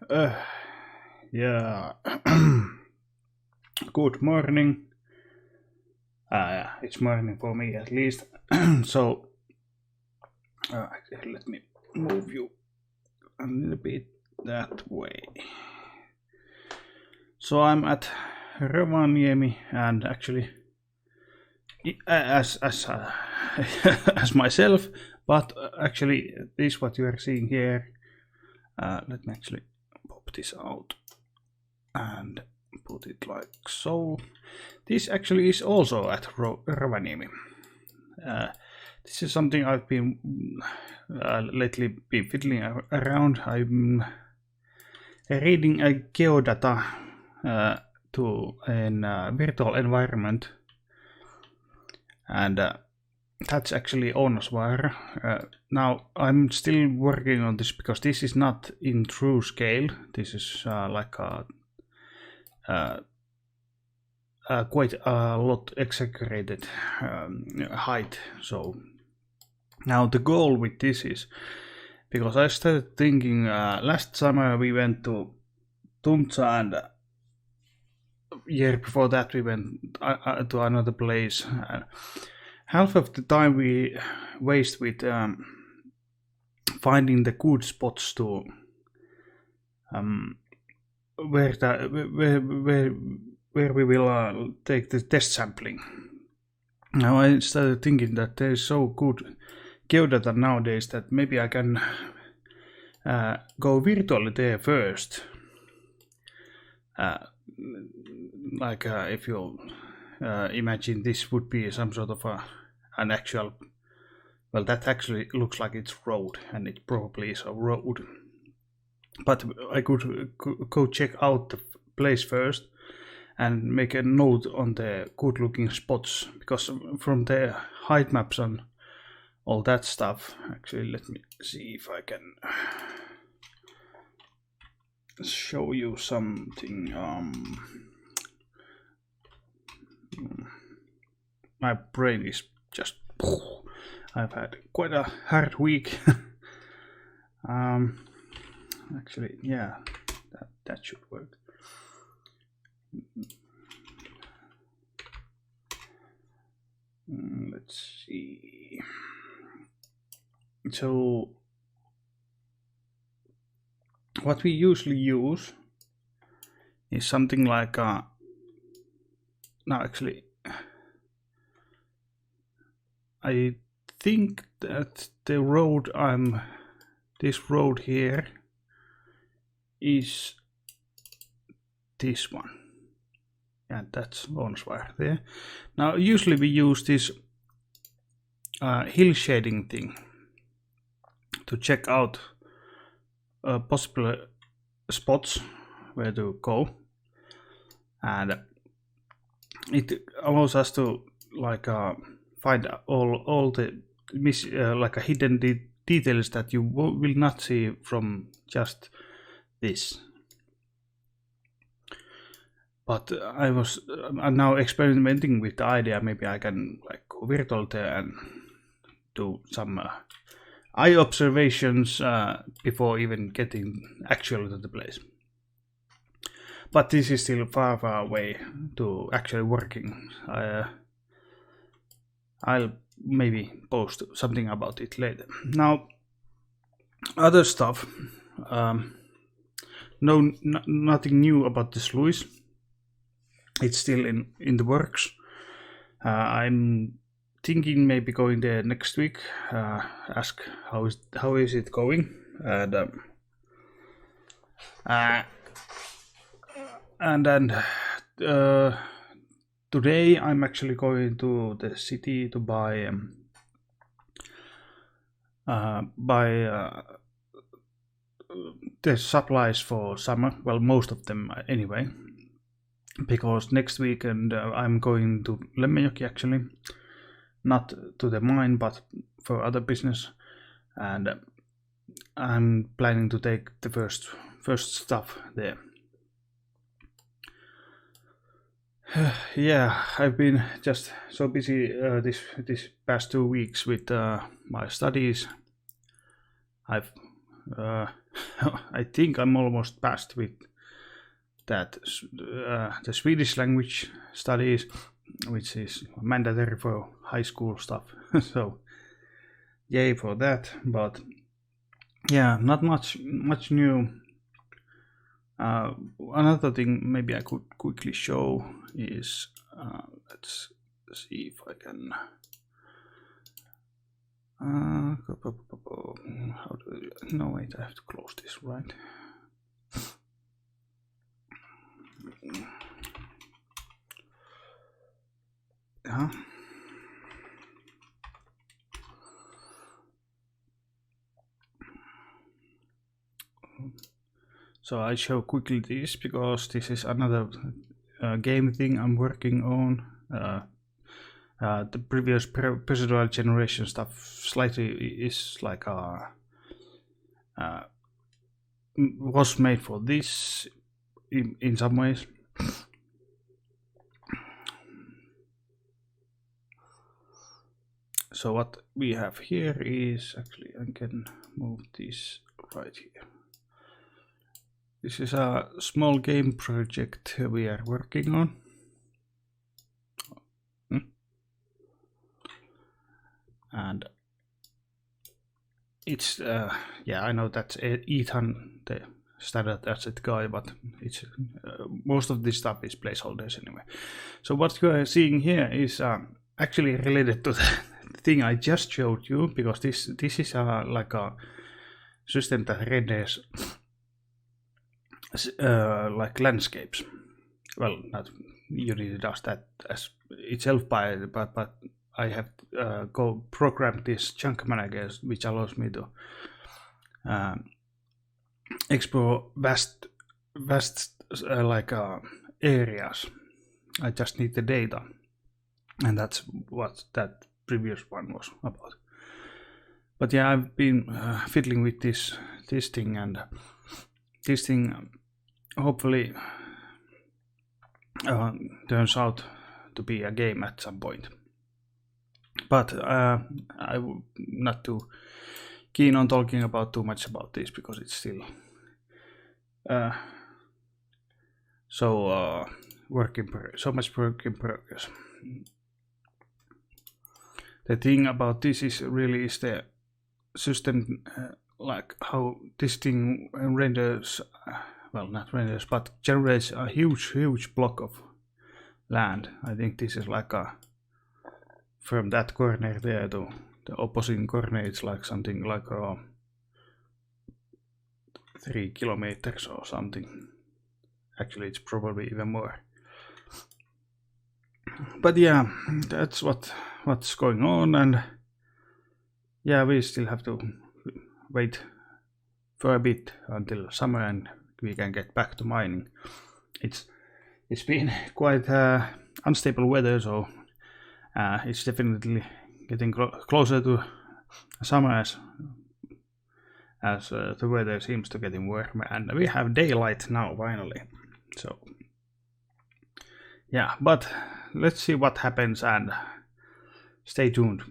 Uh, yeah. Good morning. It's morning for me at least. So, let me move you a little bit that way. So I'm at Rovaniemi, and actually, as as myself, but actually, this what you are seeing here. Let me actually pop this out and put it like so. This actually is also at Rovaniemi. This is something I've been lately been fiddling around. I'm reading a geodata to a virtual environment, and that's actually Onosvaara. Now I'm still working on this because this is not in true scale. This is like a quite a lot exaggerated height. So now the goal with this is, because I started thinking last summer we went to Tunza, and year before that we went to another place. Half of the time we waste with finding the good spots to where we will take the test sampling. Now I started thinking that there is so good geodata nowadays that maybe I can go virtually there first. If you imagine this would be some sort of an actual, well, that actually looks like it's road, and it probably is a road. But I could go check out the place first and make a note on the good looking spots, because from the height maps and all that stuff, actually let me see if I can show you something. My brain is just, I've had quite a hard week. Actually, yeah, that should work. Let's see. So what we usually use is something like now actually I think that the road this road here is this one, and that's Onosvaara there. Now usually we use this hill shading thing to check out possible spots where to go, and it allows us to find all the hidden details that you will not see from just this. But I'm now experimenting with the idea. Maybe I can go virtual there and do some eye observations before even getting actually to the place. But this is still far away to actually working. I'll maybe post something about it later. Now, other stuff. Nothing new about the sluice. It's still in the works. I'm thinking maybe going there next week. Ask how is it going, and then today I'm actually going to the city to buy the supplies for summer. Well, most of them anyway, because next weekend I'm going to Lemmenjoki, actually, not to the mine but for other business, and I'm planning to take the first stuff there. Yeah, I've been just so busy this past 2 weeks with my studies. I've I think I'm almost past with that the Swedish language studies, which is mandatory for high school stuff. So yay for that. But yeah, not much new. Another thing maybe I could quickly show is let's see if I can. How do no wait, I have to close this, right? Yeah. So I show quickly this because this is another game thing I'm working on. The previous procedural generation stuff slightly is like was made for this in some ways. So what we have here is actually, I can move this right here. This is a small game project we are working on. And it's yeah, I know that's Ethan, the standard asset guy, but it's most of this stuff is placeholders anyway. So what you are seeing here is actually related to the thing I just showed you, because this is like a system that renders like landscapes. Well, not Unity does that as itself, but I have programmed this chunk manager, which allows me to explore vast like areas. I just need the data, and that's what that previous one was about. But yeah, I've been fiddling with this thing, and this thing hopefully turns out to be a game at some point. But I'm not too keen on talking about too much about this because it's still so much work in progress. The thing about this is really the system, like how this thing renders, well, not renders, but generates a huge block of land. I think this is like a, from that corner there to the opposite corner, it's like something like 3 kilometers or something. Actually, it's probably even more. But yeah, that's what's going on, and yeah, we still have to wait for a bit until summer and we can get back to mining. It's been quite unstable weather, so it's definitely getting closer to summer as the weather seems to getting warmer, and we have daylight now finally. So yeah, but let's see what happens and stay tuned.